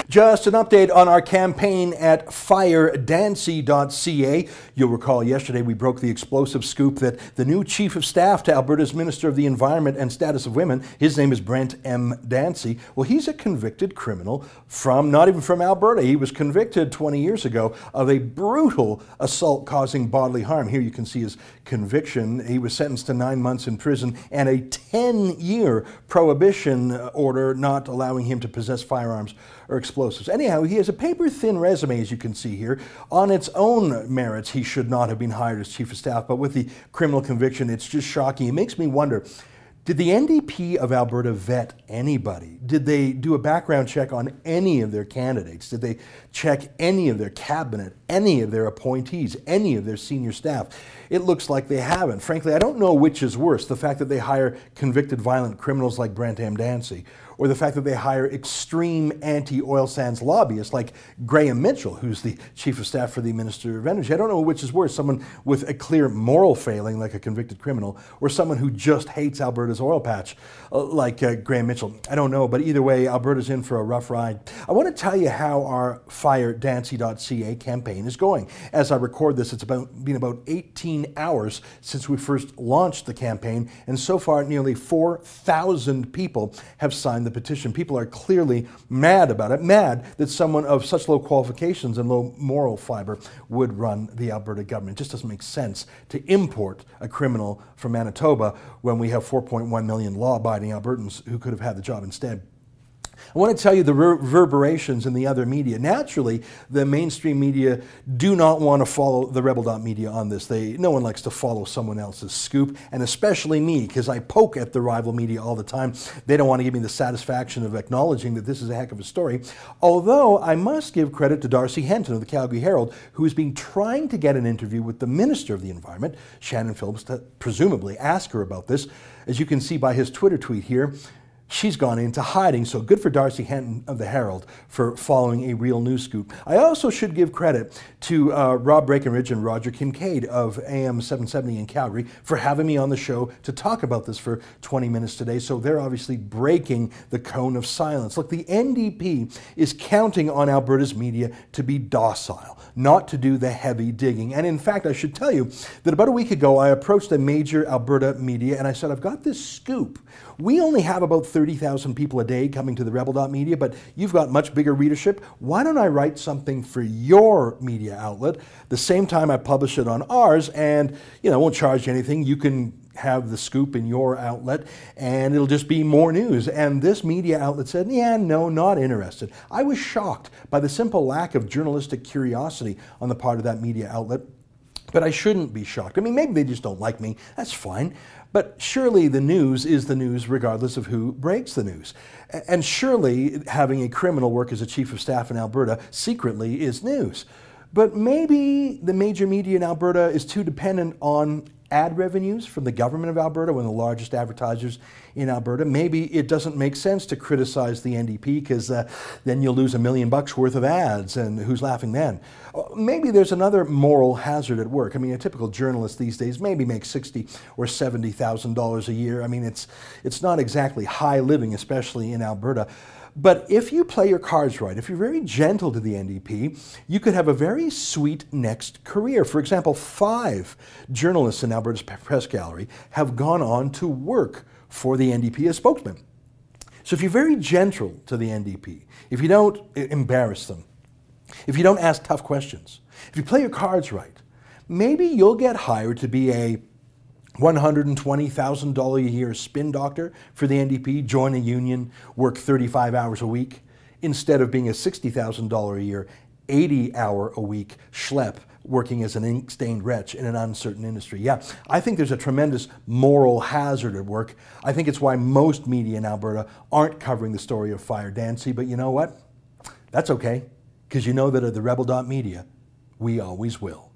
Just an update on our campaign at FireDancey.ca. You'll recall yesterday we broke the explosive scoop that the new Chief of Staff to Alberta's Minister of the Environment and Status of Women, his name is Brent Dancey. Well, he's a convicted criminal from, not even from Alberta. He was convicted 20 years ago of a brutal assault causing bodily harm. Here you can see his conviction. He was sentenced to 9 months in prison and a 10-year prohibition order not allowing him to possess firearms or explosives. Anyhow, he has a paper-thin resume, as you can see here. On its own merits, he should not have been hired as Chief of Staff, but with the criminal conviction, it's just shocking. It makes me wonder, did the NDP of Alberta vet anybody? Did they do a background check on any of their candidates? Did they check any of their cabinet, any of their appointees, any of their senior staff? It looks like they haven't. Frankly, I don't know which is worse, the fact that they hire convicted violent criminals like Brent Dancey, or the fact that they hire extreme anti-oil sands lobbyists like Graham Mitchell, who's the Chief of Staff for the Minister of Energy. I don't know which is worse, someone with a clear moral failing like a convicted criminal, or someone who just hates Alberta's oil patch like Graham Mitchell. I don't know, but either way, Alberta's in for a rough ride. I want to tell you how our FireDancey.ca campaign is going. As I record this, it's been about 18 hours since we first launched the campaign, and so far nearly 4,000 people have signed the petition. People are clearly mad about it, mad that someone of such low qualifications and low moral fiber would run the Alberta government. It just doesn't make sense to import a criminal from Manitoba when we have 4.1 million law-abiding Albertans who could have had the job instead. I want to tell you the reverberations in the other media. Naturally, the mainstream media do not want to follow the rebel.media on this. No one likes to follow someone else's scoop, and especially me, because I poke at the rival media all the time. They don't want to give me the satisfaction of acknowledging that this is a heck of a story. Although I must give credit to Darcy Henton of the Calgary Herald, who has been trying to get an interview with the Minister of the Environment, Shannon Phillips, to presumably ask her about this. As you can see by his Twitter tweet here, she's gone into hiding, so good for Darcy Henton of the Herald for following a real news scoop. I also should give credit to Rob Breckenridge and Roger Kincaid of AM 770 in Calgary for having me on the show to talk about this for 20 minutes today, so they're obviously breaking the cone of silence. Look, the NDP is counting on Alberta's media to be docile, not to do the heavy digging. And in fact, I should tell you that about a week ago, I approached a major Alberta media and I said, I've got this scoop. We only have about 30,000 people a day coming to the rebel.media, but you've got much bigger readership. Why don't I write something for your media outlet the same time I publish it on ours, and I won't charge you anything. You can have the scoop in your outlet and it'll just be more news. And this media outlet said, yeah, no, not interested. I was shocked by the simple lack of journalistic curiosity on the part of that media outlet. But I shouldn't be shocked. I mean, maybe they just don't like me. That's fine. But surely the news is the news regardless of who breaks the news. And surely having a criminal work as a Chief of Staff in Alberta secretly is news. But maybe the major media in Alberta is too dependent on ad revenues from the government of Alberta, one of the largest advertisers in Alberta. Maybe it doesn't make sense to criticize the NDP because then you'll lose $1 million worth of ads, and who's laughing then? Maybe there's another moral hazard at work. I mean, a typical journalist these days maybe makes $60,000 or $70,000 a year. I mean, it's not exactly high living, especially in Alberta. But if you play your cards right, if you're very gentle to the NDP, you could have a very sweet next career. For example, 5 journalists in Alberta's press gallery have gone on to work for the NDP as spokesmen. So if you're very gentle to the NDP, if you don't embarrass them, if you don't ask tough questions, if you play your cards right, maybe you'll get hired to be a $120,000 a year spin doctor for the NDP, join a union, work 35 hours a week, instead of being a $60,000 a year, 80-hour-a-week schlep working as an ink-stained wretch in an uncertain industry. Yeah, I think there's a tremendous moral hazard at work. I think it's why most media in Alberta aren't covering the story of FireDancey, but you know what? That's okay, because you know that at the rebel.media, we always will.